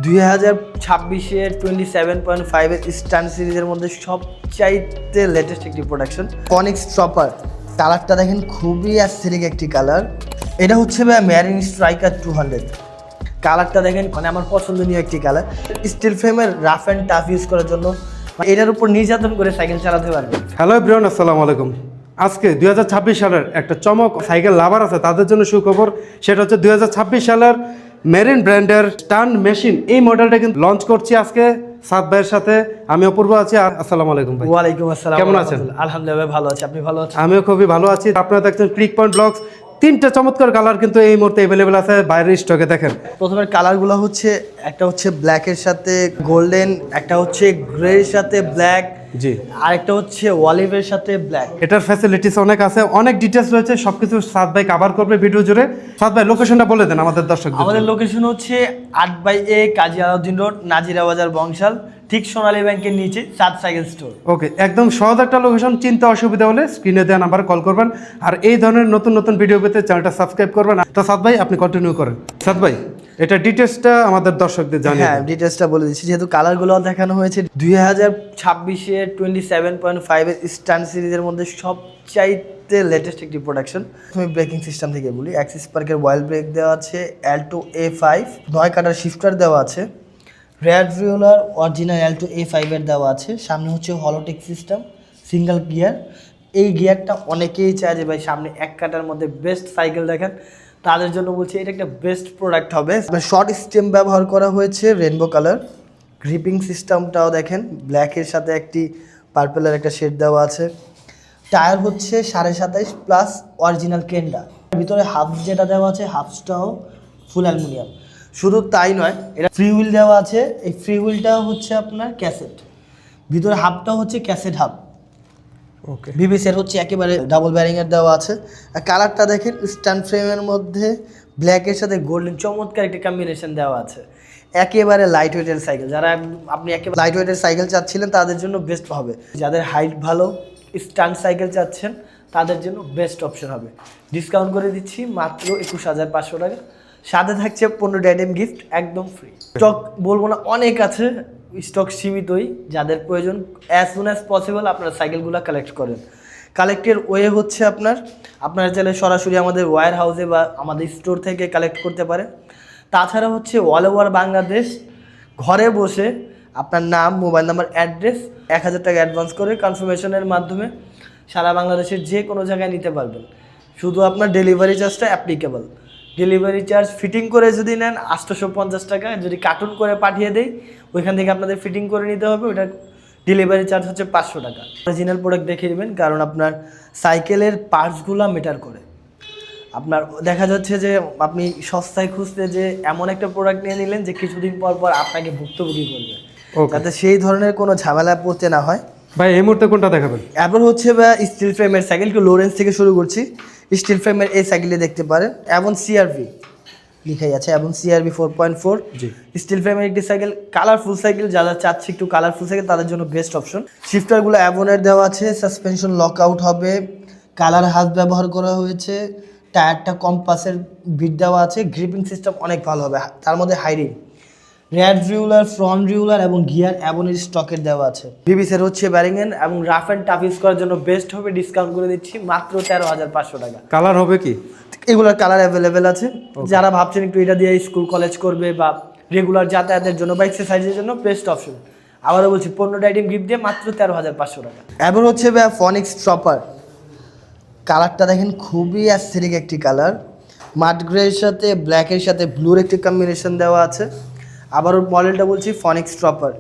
2026-এর 27.5 এর স্ট্যান্ড সিরিজের মধ্যে সবচাইতে লেটেস্ট একটি প্রোডাকশন ফনিক্স ট্রপার। কালারটা দেখেন খুবই অ্যাস্থেটিক একটি কালার। এটা হচ্ছে ম্যারিন স্ট্রাইকার 200। কালারটা দেখেন মানে আমার পছন্দনীয় একটি কালার। স্টিল ফ্রেমের রাফ অ্যান্ড টাফ ইউজ করার জন্য এটার উপর নির্যাতন করে সাইকেল চালাতে পারবে। হ্যালো এভরিওয়ান, আসসালামু আলাইকুম। আজকে 2026 সালের একটা চমক সাইকেল লাভার আছে তাদের জন্য সুখবর। সেটা হচ্ছে 2026 সালের মেরিন ব্র্যান্ডের স্টান্ট মেশিন। এই মডেলটা কিন্তু লঞ্চ করছি আজকে সাদ ভাইয়ের সাথে। আমি অপূর্ব আছি। আসসালামু আলাইকুম ভাই। ওয়ালাইকুম আসসালাম। কেমন আছেন? আলহামদুলিল্লাহ ভালো আছি। আপনি ভালো আছেন? আমিও খুবই ভালো আছি। আপনারা দেখছেন ক্লিক পয়েন্ট ব্লগস। তিনটা চমৎকার কালার কিন্তু এই মুহূর্তে অ্যাভেলেবেল আছে বাইরের স্টকে। দেখেন প্রথমে কালারগুলো হচ্ছে একটা হচ্ছে ব্ল্যাকের সাথে গোল্ডেন, একটা হচ্ছে গ্রের সাথে ব্ল্যাক, জি, আরেকটা হচ্ছে অলিভের সাথে ব্ল্যাক। এটার ফ্যাসিলিটিস অনেক আছে, অনেক ডিটেলস রয়েছে, সবকিছু সাদ ভাই কভার করবে ভিডিও জুড়ে। সাদ ভাই লোকেশনটা বলে দেন আমাদের দর্শকদের। আমাদের লোকেশন হচ্ছে 8/A কাজী আলাউদ্দিন রোড, নাজিরা বাজার, বংশাল, ঠিক সোনালী ব্যাংকের নিচে সাদ সাইকেল স্টোর। ওকে, একদম সহজ একটা লোকেশন। চিন্তা অসুবিধা হলে স্ক্রিনে দেওয়া নাম্বারে কল করবেন। আর এই ধরনের নতুন নতুন ভিডিও পেতে চ্যানেলটা সাবস্ক্রাইব করবেন। তো সাদ ভাই আপনি কন্টিনিউ করেন। সাদ ভাই এটা ডিটেলসটা আমাদের দর্শকদের জানিয়ে হ্যাঁ, ডিটেলসটা বলে দিচ্ছি। যেহেতু কালারগুলো দেখানো হয়েছে 2026-এর 27.5 এর স্ট্যান্ড সিরিজের মধ্যে সবচাইতে লেটেস্ট একটি প্রোডাকশন। আমি ব্রেকিং সিস্টেম থেকে বলি। অ্যাক্সিস পার্কের ওয়াইল ব্রেক দেওয়া আছে, L2A5 9 কাটার শিফটার দেওয়া আছে, রেড ভিউলার অরিজিনাল L2A5 এর দেওয়া আছে। সামনে হচ্ছে হলোটেক সিস্টেম, সিঙ্গেল গিয়ার। এই গিয়ারটা অনেকেই চায় যে ভাই সামনে এক কাটার মধ্যে বেস্ট সাইকেল দেখেন, তাদের জন্য বলছি এটা একটা বেস্ট প্রোডাক্ট হবে। শর্ট স্টেম ব্যবহার করা হয়েছে রেনবো কালার। গ্রিপিং সিস্টেমটাও দেখেন ব্ল্যাকের সাথে একটি পার্পেলের একটা শেড দেওয়া আছে। টায়ার হচ্ছে 27.5 প্লাস অরিজিনাল কেন্ডা। ভিতরে হাফ যেটা দেওয়া আছে হাফসটাও ফুল অ্যালুমিনিয়াম। শুধু তাই নয়, এটা ফ্রি হুইল দেওয়া আছে। এই ফ্রি হুইলটা হচ্ছে আপনার ক্যাসেট, ভিতরে হাফটাও হচ্ছে ক্যাসেট হাফ। ওকে, বিবিসের হচ্ছে একেবারে ডাবল ব্যারিংয়ের দেওয়া আছে। আর কালারটা দেখেন স্ট্যান্ড ফ্রেমের মধ্যে ব্ল্যাকের সাথে গোল্ডেন চমৎকার একটা কম্বিনেশন দেওয়া আছে। একেবারে লাইট ওয়েটের সাইকেল, যারা আপনি একেবারে লাইট ওয়েটের সাইকেল চাচ্ছিলেন তাদের জন্য বেস্ট হবে। যাদের হাইট ভালো স্ট্যান্ড সাইকেল চাচ্ছেন তাদের জন্য বেস্ট অপশন হবে। ডিসকাউন্ট করে দিচ্ছি মাত্র 21,500 টাকা। সাথে থাকছে 15টা আইটেম গিফট একদম ফ্রি। স্টক বলবো না, অনেক আছে, স্টক সীমিতই। যাদের প্রয়োজন অ্যাজ সুন অ্যাজ পসিবল আপনারা সাইকেলগুলো কালেক্ট করেন। কালেক্টের ওয়ে হচ্ছে আপনারা চাইলে সরাসরি আমাদের ওয়্যার হাউসে বা আমাদের স্টোর থেকে কালেক্ট করতে পারেন। তাছাড়া হচ্ছে অল ওভার বাংলাদেশ ঘরে বসে আপনার নাম, মোবাইল নাম্বার, অ্যাড্রেস 1,000 টাকা অ্যাডভান্স করে কনফার্মেশনের মাধ্যমে সারা বাংলাদেশের যে কোনো জায়গায় নিতে পারবেন। শুধু আপনার ডেলিভারি চার্জটা অ্যাপ্লিকেবল। ডেলিভারি চার্জ ফিটিং করে যদি নেন 850 টাকা, যদি কার্টুন করে পাঠিয়ে দেই ওইখান থেকে আপনাদের ফিটিং করে নিতে হবে, ওইটা ডেলিভারি চার্জ হচ্ছে 500 টাকা। অরিজিনাল প্রোডাক্ট দেখে নেবেন, কারণ আপনার সাইকেলের পার্টসগুলো মেটার করে। আপনার দেখা যাচ্ছে যে আপনি সস্তায় খুঁজতে যে এমন একটা প্রোডাক্ট নিয়ে নিলেন যে কিছুদিন পর পর আপনাকে ভুক্তভোগী করবে, যাতে সেই ধরনের কোনো ঝামেলা পড়তে না হয়। ভাই এই মুহূর্তে কোনটা দেখাবেন? এবার হচ্ছে স্টিল ফ্রেমের সাইকেল, একটু লো রেঞ্জ থেকে শুরু করছি। স্টিল ফ্রেমের এই সাইকেলে দেখতে পারেন এবং সিআরভি লিখাই আছে, এবং সিআরভি 4.4। জি, স্টিল ফ্রেমের একটি সাইকেল, কালারফুল সাইকেল। যারা চাচ্ছে একটু কালারফুল সাইকেল তাদের জন্য বেস্ট অপশন। শিফটারগুলো অ্যাভনের দেওয়া আছে, সাসপেনশন লক আউট হবে, কালার হাত ব্যবহার করা হয়েছে, টায়ারটা কম্পাসের বিট দেওয়া আছে। গ্রিপিং সিস্টেম অনেক ভালো হবে, তার মধ্যে হাইরিং, রেড রিউলার, ফ্রন্ট রিউলার এবং গিয়ার অ্যাভনের স্টকের দেওয়া আছে। বিবিসের হচ্ছে ব্যারিংয়েন এবং রাফ অ্যান্ড টাফ ইউজ করার জন্য বেস্ট হবে। ডিসকাউন্ট করে দিচ্ছি মাত্র 13,500 টাকা। কালার হবে কি? এগুলোর কালার অ্যাভেলেবেল আছে। যারা ভাবছেন একটু এটা দিয়ে স্কুল কলেজ করবে বা রেগুলার যাতায়াতের জন্য বা এক্সারসাইজের জন্য বেস্ট অপশন। আবারও বলছি 15টা আইটেম গিফট দিয়ে মাত্র 13,500 টাকা। এবার হচ্ছে ফনিক্স ট্রপার। কালারটা দেখেন খুবই অ্যাস্থেটিক একটি কালার। মাড গ্রের সাথে ব্ল্যাকের সাথে ব্লুর একটি কম্বিনেশন দেওয়া আছে। আবারও মডেলটা বলছি ফনিক্স ট্রপার।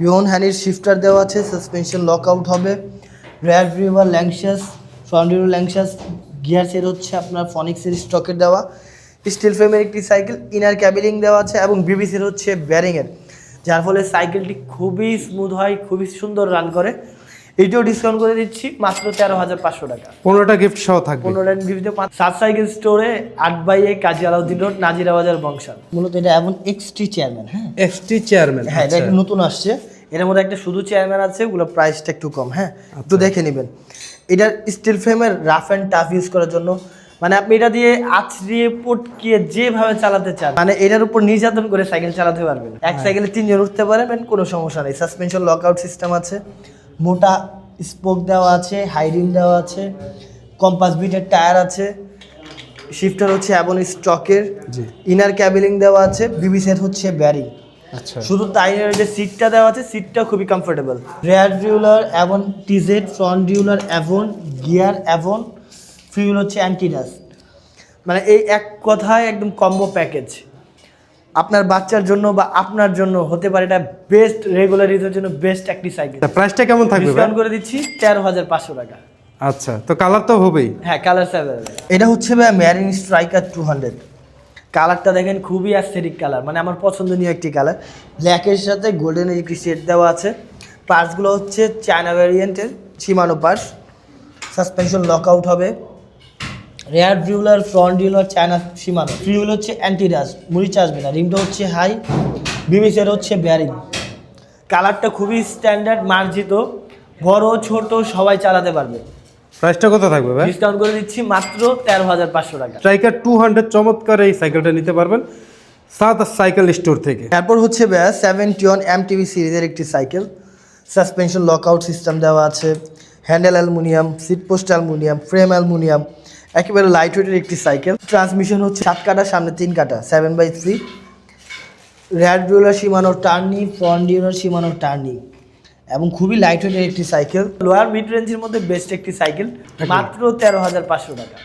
ইউন হ্যানির শিফটার দেওয়া আছে, সাসপেনশন লক আউট হবে, রেড রিভার ল্যাংশাস, ফ্রন্ট রিভার ল্যাংশাস, গিয়ার সেট হচ্ছে আপনার ফনিক্সের স্টকের দেওয়া। স্টিল ফ্রেমের একটি সাইকেল, ইনার ক্যাবিলিং দেওয়া আছে এবং বিবিসির হচ্ছে ব্যারিংয়ের, যার ফলে সাইকেলটি খুবই স্মুথ হয়, খুবই সুন্দর রান করে। এইটাও ডিসকাউন্ট করে দিচ্ছি মাত্র 13,500 টাকা। 15টা গিফট সহ থাকবে। 15টা গিফট দিয়ে সাদ সাইকেল স্টোরে 8/A কাজী আলাউদ্দিন রোড, নাজিরা বাজার, বংশাল। মূলত এটা এমন এক্সটি চেয়ারম্যান। হ্যাঁ, এক্সটি চেয়ারম্যান। হ্যাঁ, এটা একটু নতুন আসছে। এর মধ্যে একটা শুধু চেয়ারম্যান আছে, ওগুলো প্রাইসটা একটু কম। হ্যাঁ, একটু দেখে নেবেন। এটার স্টিল ফ্রেমের রাফ অ্যান্ড টাফ ইউজ করার জন্য মানে আপনি এটা দিয়ে আছড়িয়ে পটকিয়ে যেভাবে চালাতে চান, মানে এটার উপর নির্যাতন করে সাইকেল চালাতে পারবেন। এক সাইকেলে 3 জন উঠতে পারবেন, কোনো সমস্যা নেই। সাসপেনশন লকআউট সিস্টেম আছে, মোটা স্পোক দেওয়া আছে, হাই রিম দেওয়া আছে, কম্পাস বিটের টায়ার আছে, শিফটার হচ্ছে এবং স্টকের, ইনার ক্যাবেলিং দেওয়া আছে, বিবি সেট হচ্ছে ব্যারিং। আচ্ছা, শুধু তাই নয়, যে সিটটা দেওয়া আছে সিটটা খুবই comfortable. Rear derailleur Avon TZ, front derailleur Avon, gear Avon, freewheel হচ্ছে অ্যান্টিডাস। মানে এই এক কথায় একদম কম্বো প্যাকেজ। আপনার বাচ্চার জন্য বা আপনার জন্য হতে পারে এটা বেস্ট, রেগুলার ইউজের জন্য বেস্ট একটি সাইকেল। প্রাইসটা কেমন থাকবে ভাই? ডিসকাউন্ট করে দিচ্ছি 13,500 টাকা। আচ্ছা, তো কালার তো হবেই। হ্যাঁ, কালার অ্যাভেলেবল। এটা হচ্ছে ভাই ম্যারিন স্ট্রাইকার 200। কালারটা দেখেন খুবই অ্যাস্থেটিক কালার, মানে আমার পছন্দনীয় একটি কালার। ব্ল্যাকের সাথে গোল্ডেনের একটি শেড দেওয়া আছে। পার্টসগুলো হচ্ছে চায়না ভ্যারিয়েন্টের শিমানো পার্টস। সাসপেনশন লকআউট হবে। Rear derailleur, front derailleur China Shimano. Freewheel হচ্ছে অ্যান্টিডাস্ট, মরিচা আসবে না। রিমটা হচ্ছে হাই, বিবিসের হচ্ছে ব্যারিং। কালারটা খুবই স্ট্যান্ডার্ড মার্জিত, বড় ছোট সবাই চালাতে পারবে। প্রাইসটা কত থাকবে ভাই? ডিসকাউন্ট করে দিচ্ছি মাত্র 13,500 টাকা। স্ট্রাইকার 200 চমৎকার এই সাইকেলটা নিতে পারবেন সাদ সাইকেল স্টোর থেকে। তারপর হচ্ছে 71 MTB সিরিজের একটি সাইকেল। সাসপেনশন লকআউট সিস্টেম দেওয়া আছে, handle aluminium, seat post aluminium, frame aluminium, একেবারে লাইট ওয়েটের একটি সাইকেল। ট্রান্সমিশন হচ্ছে 7 কাটা, সামনে 3 কাটা, 7/3। রেয়ার ডিউলার শিমানোর টার্নি, ফ্রন্ট ডিউলার শিমানোর টার্নি, এবং খুবই লাইট ওয়েটের একটি সাইকেল। লোয়ার মিড রেঞ্জের মধ্যে বেস্ট একটি সাইকেল, মাত্র 13,500 টাকা।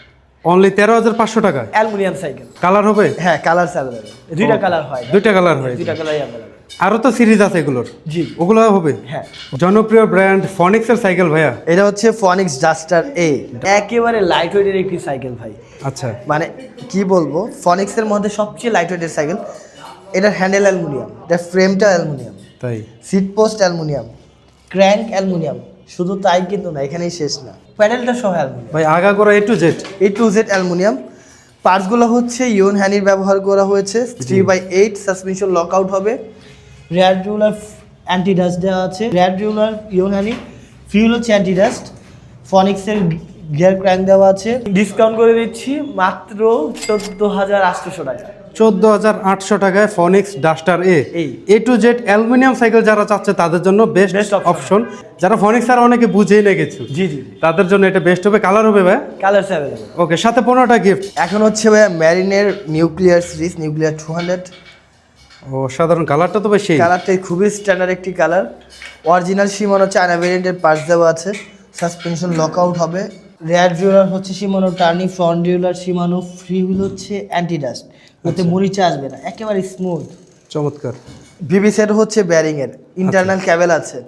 অনলি 13,500 টাকা। Aluminium cycle. কালার হবে? হ্যাঁ, কালার অ্যাভেলেবল। দুইটা কালার হয়। দুইটা কালার হয়। দুইটা কালারই অ্যাভেলেবল। আরো তো সিরিজ আছে এগুলোর। জি, ওগুলো হবে? হ্যাঁ। জনপ্রিয় ব্র্যান্ড ফনিক্সের সাইকেল ভাইয়া। এটা হচ্ছে ফনিক্স ডাস্টার এ, একেবারে লাইট ওয়েটের একটি সাইকেল ভাই। আচ্ছা, মানে কি বলবো, ফনিক্সের মধ্যে সবচেয়ে লাইট ওয়েটের সাইকেল। এটার হ্যান্ডেল অ্যালুমিনিয়াম, এটার ফ্রেমটা অ্যালুমিনিয়াম, তাই seat post aluminium, crank aluminium. শুধু তাই কিন্তু না, এখানেই শেষ না, প্যাডেলটা সহ অ্যালুমিনিয়াম। ভাই আগাগোড়া A to Z। A to Z aluminium. পার্টসগুলো হচ্ছে ইউন হ্যানির ব্যবহার করা হয়েছে। 3/8 সাসপেনশন লকআউট হবে। রেয়ার ডিউলার অ্যান্টিডাস্ট দেওয়া আছে। রেয়ার ডিউলার ইউন হ্যানি, ফিউল হচ্ছে অ্যান্টিডাস্ট। ফনিক্সের গিয়ার ক্র্যাঙ্ক দেওয়া আছে। ডিসকাউন্ট করে দিচ্ছি মাত্র 14,800 টাকা। 14,800 টাকায় ফনিক্স duster A to Z aluminium cycle যারা চাচ্ছে তাদের জন্য বেস্ট Best option। অপশন। যারা ফনিক্স আর অনেকে বুঝেই না কিছু, জি জি, তাদের জন্য এটা বেস্ট হবে। কালার হবে ভাই? Colour available. ওকে, সাথে 15টা গিফট। এখন হচ্ছে ভাই ম্যারিনের নিউক্লিয়ার সিরিজ, নিউক্লিয়ার 200। ও সাধারণ কালারটা তো ভাই সেই। কালারটা খুবই স্ট্যান্ডার্ড একটি কালার। অরিজিনাল শিমানো চায়না ভেরিয়েন্টের পার্টস দেওয়া আছে। সাসপেনশন লকআউট হবে। রেয়ার ডিউলার হচ্ছে Shimano Tourney, front derailleur Shimano, free wheel হচ্ছে অ্যান্টিডাস্ট, ওতে মরিচা আসবে না, একেবারে স্মুথ। চমৎকার। বিবি সেট হচ্ছে ব্যারিংয়ের, ইন্টারনাল ক্যাবেল আছে।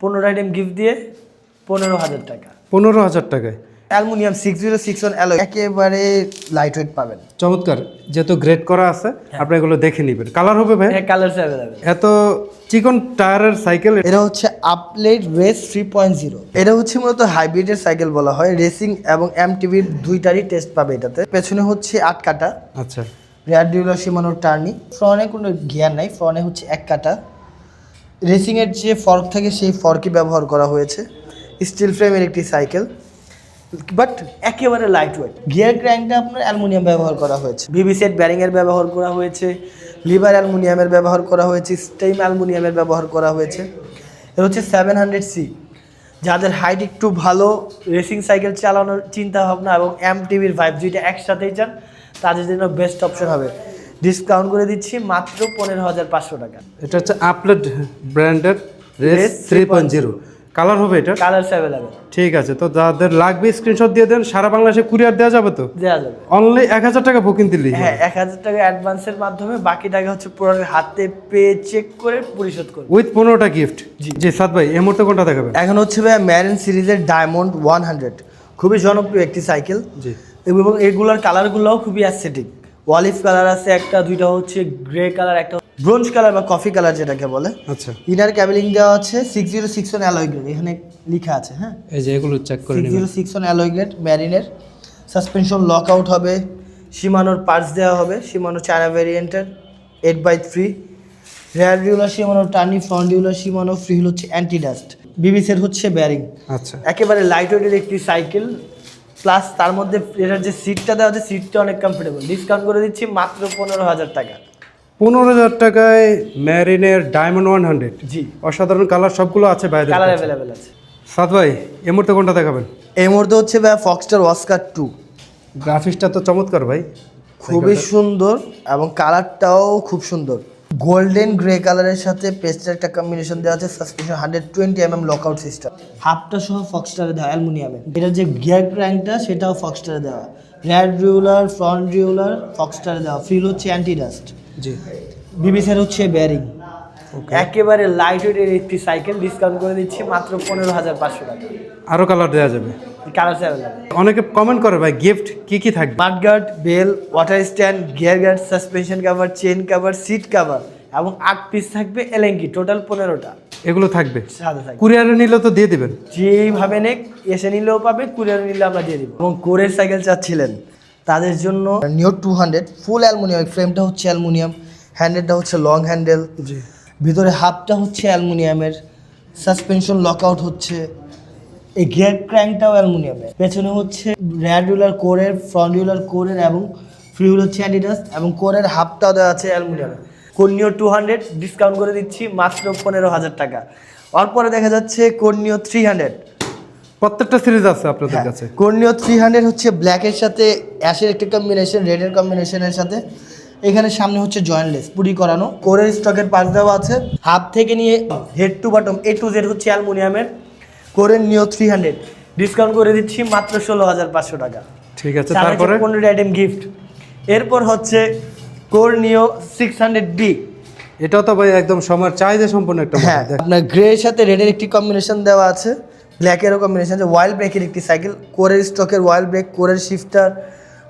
15 আইটেম গিফট দিয়ে 15,000 টাকা। 15,000 টাকায় অ্যালুমিনিয়াম 6061 অ্যালয়, একেবারে লাইট ওয়েট পাবেন। চমৎকার। যেহেতু গ্রেড করা আছে আপনি এগুলো দেখে নেবেন। কালার হবে ভাই? হ্যাঁ, কালার অ্যাভেলেবল। এত চিকন টায়ারের সাইকেল। এটা হচ্ছে আপলেট রেস 3.0। এটা হচ্ছে মূলত হাইব্রিডের সাইকেল বলা হয়। রেসিং এবং এমটিভির দুইটারই টেস্ট পাবে এটাতে। পেছনে হচ্ছে 8 কাটা। আচ্ছা, রেয়ার ডিউলার শিমানোর টার্নি। ফ্রন্টে কোনো গিয়ার নাই, ফ্রন্টে হচ্ছে 1 কাটা। রেসিংয়ের যে ফর্ক থাকে সেই ফর্কই ব্যবহার করা হয়েছে। স্টিল ফ্রেমের একটি সাইকেল, বাট একেবারে লাইট ওয়েট। গিয়ার ক্র্যাঙ্কটা আপনার অ্যালুমিনিয়াম ব্যবহার করা হয়েছে। বিবি সেট ব্যারিংয়ের ব্যবহার করা হয়েছে, লিভার অ্যালুমিনিয়ামের ব্যবহার করা হয়েছে, স্টেম অ্যালুমিনিয়ামের ব্যবহার করা হয়েছে। এটা হচ্ছে 700C। যাদের হাইট একটু ভালো, রেসিং সাইকেল চালানোর চিন্তা ভাবনা এবং এমটিভির ভাইব দুইটা একসাথেই চান, তাদের জন্য বেস্ট অপশন হবে। ডিসকাউন্ট করে দিচ্ছি মাত্র 15,500 টাকা। এটা হচ্ছে আপলেট ব্র্যান্ডের রেস 3.0। কালার হবে এটা? Colour available. ঠিক আছে, তো যাদের লাগবে স্ক্রিনশট দিয়ে দেন। সারা বাংলাদেশে কুরিয়ার দেওয়া যাবে তো? দেওয়া যাবে। অনলি 1,000 টাকা বুকিং দিলেই? হ্যাঁ, 1,000 টাকা অ্যাডভান্সের মাধ্যমে, বাকি টাকা হচ্ছে প্রোডাক্ট হাতে পেয়ে চেক করে পরিশোধ করবে। With 15টা gift. জি সাদ ভাই, এই মুহূর্তে কোনটা দেখাবেন? এখন হচ্ছে ভাই ম্যারিন সিরিজের ডায়মন্ড 100, খুবই জনপ্রিয় একটি সাইকেল। জি, এবং এগুলোর কালারগুলোও খুবই অ্যাস্থেটিক। অলিভ কালার আছে একটা, দুইটা হচ্ছে গ্রে কালার, একটা ব্রোঞ্জ কালার বা কফি কালার যেটাকে বলে। আচ্ছা, ইনার ক্যাবেলিং দেওয়া আছে 6061 অ্যালয় গ্রেড, এখানে লেখা আছে। হ্যাঁ, এই যে এগুলো চেক করে নিন। 6061 অ্যালয় গ্রেড ম্যারিনের। সাসপেনশন লকআউট হবে। শিমানোর পার্টস দেওয়া হবে, শিমানো চায়না ভ্যারিয়েন্টের 8/3। Rear derailleur Shimano Tourney, front derailleur Shimano, free wheel হচ্ছে অ্যান্টিডাস্ট, বিবি সেট হচ্ছে ব্যারিং। আচ্ছা, একেবারে লাইট ওয়েটের একটি সাইকেল। প্লাস তার মধ্যে এটার যে সিটটা দেওয়া আছে সিটটা অনেক কমফোর্টেবল, ডিসকাউন্ট করে দিচ্ছি মাত্র 15,000 টাকা। 15,000 টাকায় ম্যারিনের ডায়মন্ড 100। জি, অসাধারণ কালার সবগুলো আছে ভাইদের কালার কাছে। অ্যাভেলেবেল আছে। সাদ ভাই এই মুহূর্তে কোনটা দেখাবেন? এই মুহূর্তে হচ্ছে ভাই ফক্সটার অস্কার 2, গ্রাফিক্সটা তো চমৎকার ভাই, খুবই সুন্দর এবং কালারটাও খুব সুন্দর। গোল্ডেন গ্রে কালারের সাথে পেস্টের একটা কম্বিনেশন দেওয়া আছে, সাসপেনশন 120 লকআউট সিস্টেম, হাফটা সহ ফক্সটারে দেওয়া অ্যালুমিনিয়ামের। এটার যে গিয়ার ক্র্যাঙ্কটা সেটাও ফক্সটারে দেওয়া, রেড রিউলার, ফ্রন্ট রিউলার ফক্সটারে দেওয়া, ফিল হচ্ছে অ্যান্টি ডাস্ট, জি। বিবিসের হচ্ছে ব্যারিং। একেবারে লাইট ওয়েটের একটি সাইকেল, ডিসকাউন্ট করে দিচ্ছি মাত্র 15,500 টাকা। আরো কালার দেওয়া যাবে, কালার অ্যাভেলেবেল। অনেকে কমেন্ট করে ভাই গিফট কি কি থাকবে? Mudguard, bell, water stand, gear guard, suspension cover, chain cover, seat cover এবং 8 পিস থাকবে এলেঙ্কি, টোটাল 15টা এগুলো থাকবে। সাদা থাকবে। কুরিয়ারে নিলে তো দিয়ে দিবেন? যেইভাবে নেক এসে নিলেও পাবে, কুরিয়ারে নিলে আমরা দিয়ে দিব। এবং কোরের সাইকেল চাচ্ছিলেন তাদের জন্য নিও 200 ফুল অ্যালুমিনিয়াম, ফ্রেমটা হচ্ছে অ্যালুমিনিয়াম, হ্যান্ডেলটা হচ্ছে লং হ্যান্ডেল, জি। ভিতরে হাফটা হচ্ছে অ্যালুমিনিয়ামের, সাসপেনশন লকআউট হচ্ছে, এই গিয়ার ক্র্যাঙ্কটাও অ্যালুমিনিয়ামের, পেছনে হচ্ছে রেড রুলার কোরের, ফ্রন্ট রুলার কোরের এবং ফ্রি হুইল হচ্ছে অ্যাডিডাস এবং কোরের হাফটাও দেওয়া আছে অ্যালুমিনিয়ামের। কর্নিও 200 ডিসকাউন্ট করে দিচ্ছি মাত্র 15,000 টাকা। এরপরে দেখা যাচ্ছে কর্নিও 300। প্রত্যেকটা সিরিজ আছে আপনাদের কাছে? কর্নিও 300 হচ্ছে ব্ল্যাকের সাথে অ্যাশের একটা কম্বিনেশন, রেডের কম্বিনেশনের সাথে। এখানে সামনে হচ্ছে জয়েন্টলেস পুরি করানো, কোরের স্টকের পাশ দেওয়া আছে, হাফ থেকে নিয়ে head to bottom A to Z হচ্ছে অ্যালুমিনিয়ামের। কোরের নিও 300 ডিসকাউন্ট করে দিচ্ছি মাত্র 16,500 টাকা। ঠিক আছে, তারপরে 15 আইটেম গিফট। এরপর হচ্ছে কোর নিও 600D। এটাও তো ভাই একদম সময়ের চাহিদা সম্পন্ন একটা হ্যাঁ, model। আপনার গ্রে এর সাথে রেডের একটি কম্বিনেশন দেওয়া আছে, ব্ল্যাকেরও কম্বিনেশন আছে, ওয়াইল্ড ব্রেকের একটি সাইকেল, কোরের স্টকের ওয়াইল্ড ব্রেক, কোরের শিফটার,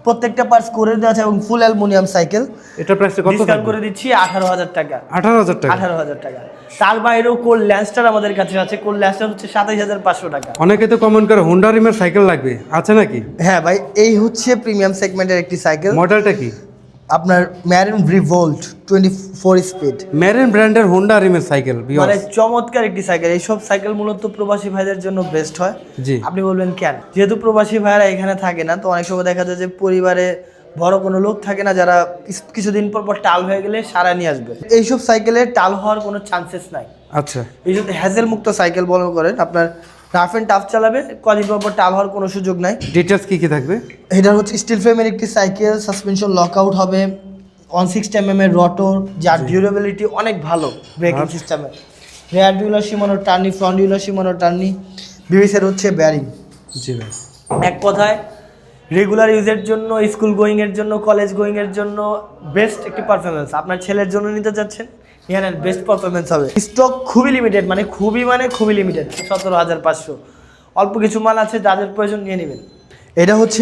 প্রত্যেকটা পার্টস কোরের দেওয়া আছে এবং ফুল অ্যালুমিনিয়াম সাইকেল। এটা প্রাইস কত ডিসকাউন্ট থাকবে? করে দিচ্ছি 18,000 টাকা। 18,000 টাকা। 18,000 টাকা। তার বাইরেও কোর ল্যান্সটার আমাদের কাছে আছে, কোর ল্যান্সটার হচ্ছে 27,500 টাকা। অনেকে তো কমেন্ট করে হোন্ডা রিমের সাইকেল লাগবে, আছে নাকি? হ্যাঁ ভাই, এই হচ্ছে প্রিমিয়াম সেগমেন্টের একটি সাইকেল, মডেলটা কি? আপনার ম্যারিন রিভোল্ট 24 স্পিড, মেরিন ব্র্যান্ডের হোন্ডা রিমের সাইকেল। মানে চমৎকার একটি সাইকেল। এইসব সাইকেল মূলত প্রবাসী ভাইদের জন্য বেস্ট হয়। জি। আপনি বলবেন কেন? যেহেতু প্রবাসী ভাইরা এখানে থাকে না, তো অনেক সময় দেখা যায় যে পরিবারে বড় কোনো লোক থাকে না যারা কিছুদিন পর পর টাল হয়ে গেলে সারা নিয়ে আসবে। এইসব সাইকেলে টাল হওয়ার কোনো চান্সেস নাই। আচ্ছা। এই যদি হ্যাজেল মুক্ত সাইকেল বলতে করেন, আপনার রাফ অ্যান্ড টাফ চালাবে, কদিন পর পর টাল হওয়ার কোনো সুযোগ নাই। ডিটেলস কি কি থাকবে? এটা হচ্ছে স্টিল ফ্রেমের একটি সাইকেল, সাসপেনশন লকআউট হবে, 160 এর রটর, যার ডিউরেবিলিটি অনেক ভালো, ব্রেকিং সিস্টেমে, রেয়ার ডিউলার সীমানো টার্নি, ফ্রন্ট ডিউলার সীমানো টার্নি, বিবিসের হচ্ছে ব্যারিং। জি ভাই। এক কথায় রেগুলার ইউজের জন্য, স্কুল গোয়িংয়ের জন্য, কলেজ গোয়িংয়ের জন্য বেস্ট একটি পারফরমেন্স। আপনার ছেলের জন্য নিতে যাচ্ছেন, এখানে বেস্ট পারফরমেন্স হবে। স্টক খুবই লিমিটেড, মানে খুবই লিমিটেড, 17,500। অল্প কিছু মাল আছে, যাদের প্রয়োজন নিয়ে নেবেন। এটা হচ্ছে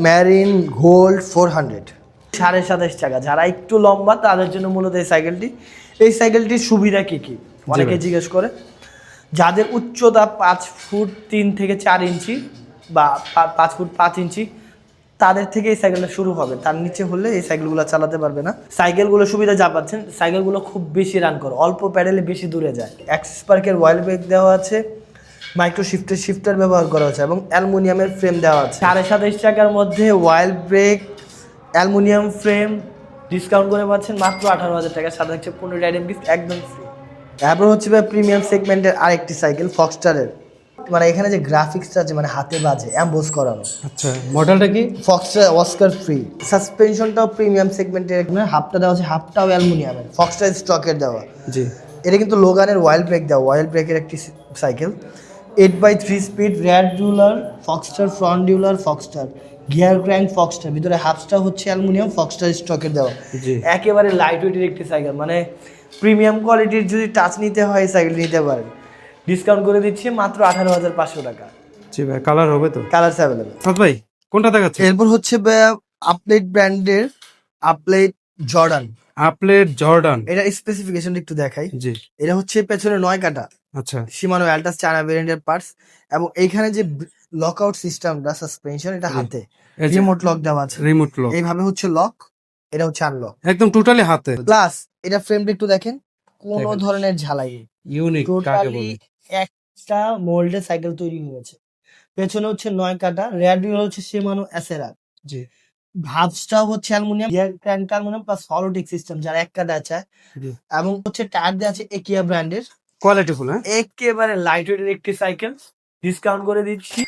ম্যারিন গোল্ড 400, 27.5 টাকা। যারা একটু লম্বা তাদের জন্য মূলত এই সাইকেলটি। এই সাইকেলটির সুবিধা কী কী অনেকে জিজ্ঞেস করে। যাদের উচ্চতা 5 ফুট 3 থেকে 4 ইঞ্চি বা 5 ফুট 5 ইঞ্চি, তাদের থেকে এই সাইকেলটা শুরু হবে, তার নিচে হলে এই সাইকেলগুলো চালাতে পারবে না। সাইকেলগুলো সুবিধা যা পাচ্ছেন, সাইকেলগুলো খুব বেশি রান করে, অল্প প্যাডেলে বেশি দূরে যায়। অ্যাক্সিস পার্কের ওয়াইল ব্রেক দেওয়া আছে, মাইক্রো শিফটার ব্যবহার করা হচ্ছে এবং অ্যালুমিনিয়ামের ফ্রেম দেওয়া আছে। 27.5 টাকার মধ্যে ওয়াইল ব্রেক, অ্যালুমিনিয়াম ফ্রেম, ডিসকাউন্ট করে পাচ্ছেন মাত্র 18,000 টাকা। সাথে হচ্ছে 15 আইটেম গিফট একদম ফ্রি। তারপর হচ্ছে প্রিমিয়াম সেগমেন্টের আরেকটি সাইকেল ফক্সটারের, মানে এখানে যে গ্রাফিক্সটা আছে, মানে হাতে বাজে অ্যাম্বোস করানো। আচ্ছা, মডেলটা কি? Foxter Oscar free. সাসপেনশনটাও প্রিমিয়াম সেগমেন্টের, হাফটা দেওয়া আছে, হাফটাও অ্যালুমিনিয়ামের, ফক্সটার স্টকের দেওয়া। জি। এটা কিন্তু লোগানের ওয়াইল্ড ব্রেক দেওয়া, ওয়াইল্ড ব্রেকের একটি সাইকেল, 8x3 স্পিড, রেড রুলার, Foxter, front derailleur, Foxter, gear crank, Foxter, ভিতরে হাফটা হচ্ছে অ্যালুমিনিয়াম, ফক্সটার স্টকের দেওয়া। জি। একেবারে লাইট ওয়েটের একটি সাইকেল, মানে প্রিমিয়াম কোয়ালিটির যদি টাচ নিতে হয় এই সাইকেল নিতে পারেন। ডিসকাউন্ট করে দিচ্ছি মাত্র 18,500 টাকা। জি ভাই, কালার হবে তো? Colour available. সাদ ভাই কোনটা দেখাচ্ছে? এরপর হচ্ছে আপলেট ব্র্যান্ডের আপলেট জর্ডান। আপলেট জর্ডান। এটা স্পেসিফিকেশন একটু দেখাই। জি। এটা হচ্ছে পেছনে 9 কাটা, আচ্ছা। শিমানো অ্যালটাস চায়না ভেরিয়েন্টের পার্টস, এবং এইখানে যে লকআউট সিস্টেমটা, সাসপেনশন, এটা হাতে রিমোট লক দেওয়া আছে। Remote lock. এইভাবে হচ্ছে লক, এটা হচ্ছে আনলক, একদম টোটালি হাতে। প্লাস এটা ফ্রেমটা একটু দেখেন, কোনো ধরনের ঝালাই, ইউনিক কাকে টোটালি বলে? একটা মোল্ডে সাইকেল তৈরি হয়েছে। পেছনে হচ্ছে 9 কাটা, রেয়ার ডিউল হচ্ছে শিমানো এসএরআর, জি হাবসটাও হচ্ছে অ্যালুমিনিয়াম, রিয়ার ক্র্যাঙ্কটা অ্যালুমিনিয়াম প্লাস হলোটিক সিস্টেম যারা এক কাটা আছে, জি এবং হচ্ছে টায়ার দেওয়া আছে একিয়া ব্র্যান্ডের। কোয়ালিটিফুল। হ্যাঁ, একেবারে লাইট ওয়েটের একটি সাইকেল, ডিসকাউন্ট করে দিচ্ছি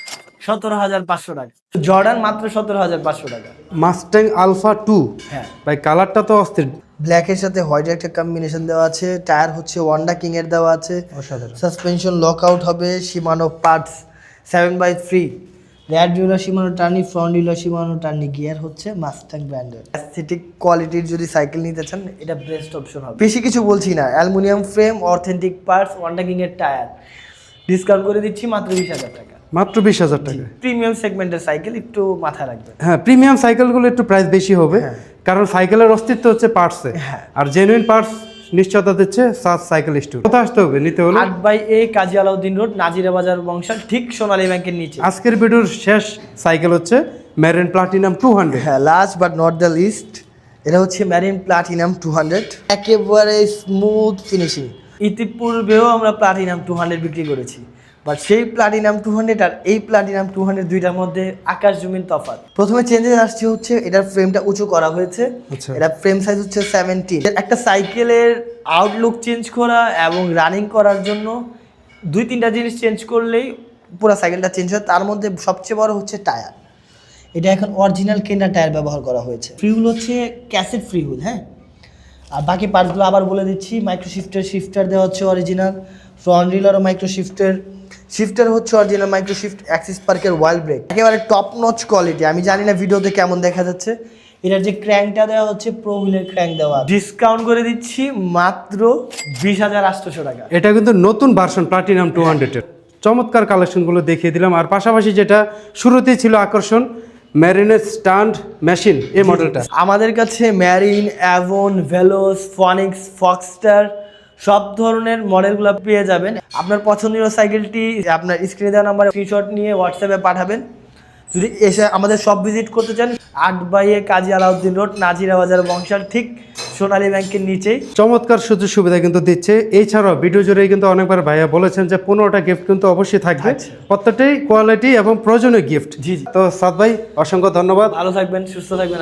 17,500 টাকা। জর্ডান মাত্র 17,500 টাকা। মাস্ট্যাং আলফা 2 হ্যাঁ, ভাই কালারটা তো অস্থির, ব্ল্যাকের সাথে হোয়াইটের একটা কম্বিনেশন দেওয়া আছে, টায়ার হচ্ছে ওয়ান্ডা কিং এর দেওয়া আছে, অসাধারণ। সাসপেনশন লক আউট হবে, Shimano parts 7/3, rear derailleur Shimano Tourney, front derailleur Shimano Tourney, gear হচ্ছে মাস্টাং ব্র্যান্ডের। অ্যাস্থেটিক কোয়ালিটির যদি সাইকেল নিতে চান এটা বেস্ট অপশন হবে। বেশি কিছু বলছি না, aluminium frame, authentic parts, Wanda king এর টায়ার, ডিসকাউন্ট করে দিচ্ছি মাত্র 20,000 টাকা। মাত্র 20,000 টাকা। প্রিমিয়াম সেগমেন্টের সাইকেল, একটু মাথায় রাখবেন। হ্যাঁ, প্রিমিয়াম সাইকেলগুলো একটু প্রাইস বেশি হবে, হ্যাঁ। কারণ সাইকেলের অস্তিত্ব হচ্ছে পার্টসে, হ্যাঁ। আর জেনুইন পার্টস নিশ্চয়তা দিচ্ছে সাজ সাইকেল স্টোর। কোথায় আসতে হবে নিতে হলে? 8/A কাজী আলাউদ্দিন রোড, নাজিরা বাজার, বংশাল, ঠিক সোনালী ব্যাংকের নিচে। আজকের ভিডিওর শেষ সাইকেল হচ্ছে মেরিন প্লাটিনাম 200। হ্যাঁ, লাস্ট বাট নট দ্য লিস্ট, এটা হচ্ছে মেরিন প্লাটিনাম 200, একেবারে স্মুথ ফিনিশিং। ইতিপূর্বেও আমরা প্লাটিনাম 200 বিক্রি করেছি, বাট সেই প্লাটিনাম 200 আর এই প্লাটিনাম 200 দুইটার মধ্যে আকাশ জমিন তফাৎ। প্রথমে চেঞ্জেস আসছে হচ্ছে এটার ফ্রেমটা উঁচু করা হয়েছে, আচ্ছা। এটা ফ্রেম সাইজ হচ্ছে 17। একটা সাইকেলের আউটলুক চেঞ্জ করা এবং রানিং করার জন্য 2-3টা জিনিস চেঞ্জ করলেই পুরো সাইকেলটা চেঞ্জ হয়। তার মধ্যে সবচেয়ে বড় হচ্ছে টায়ার। এটা এখন অরিজিনাল কেনা টায়ার ব্যবহার করা হয়েছে। ফ্রিহুল হচ্ছে ক্যাসেট ফ্রিহুল। হ্যাঁ, আর বাকি পার্টসগুলো আবার বলে দিচ্ছি। মাইক্রোশিফটের শিফটার দেওয়া হচ্ছে অরিজিনাল, ফ্রন্ট রিলারও মাইক্রোশিফটের, শিফটার হচ্ছে অরিজিনাল মাইক্রোশিফট, অ্যাক্সিস পার্কের ওয়াইল্ড ব্রেক, একেবারে টপ নচ কোয়ালিটি। আমি জানি না ভিডিওতে কেমন দেখা যাচ্ছে। এটার যে ক্র্যাঙ্কটা দেওয়া হচ্ছে প্রো হুইলের ক্র্যাঙ্ক দেওয়া, ডিসকাউন্ট করে দিচ্ছি মাত্র 20,800 টাকা। এটা কিন্তু নতুন ভার্সন প্লাটিনাম 200 এর চমৎকার কালেকশনগুলো দেখিয়ে দিলাম। আর পাশাপাশি যেটা শুরুতেই ছিল আকর্ষণ, মেরিনের স্ট্যান্ড মেশিন, এই মডেলটা আমাদের কাছে ম্যারিন, অ্যাভন, ভেলোস, ফনিক্স, ফক্সটার সব ধরনের মডেলগুলো পেয়ে যাবেন। আপনার পছন্দীয় সাইকেলটি আপনার স্ক্রিনে দেওয়া নাম্বারে স্ক্রিনশট নিয়ে হোয়াটসঅ্যাপে পাঠাবেন। যদি এসে আমাদের সব ভিজিট করতে চান, 8/A কাজী আলাউদ্দিন রোড, নাজিরা বাজার, বংশাল, ঠিক সোনালী ব্যাংকের নিচেই। চমৎকার সুযোগ সুবিধা কিন্তু দিচ্ছে। এছাড়াও ভিডিও জুড়েই কিন্তু অনেকবার ভাইয়া বলেছেন যে 15টা গিফট কিন্তু অবশ্যই থাকবে, প্রত্যেকটাই কোয়ালিটি এবং প্রয়োজনীয় গিফট। জি। তো সাদ ভাই অসংখ্য ধন্যবাদ। ভালো থাকবেন, সুস্থ থাকবেন।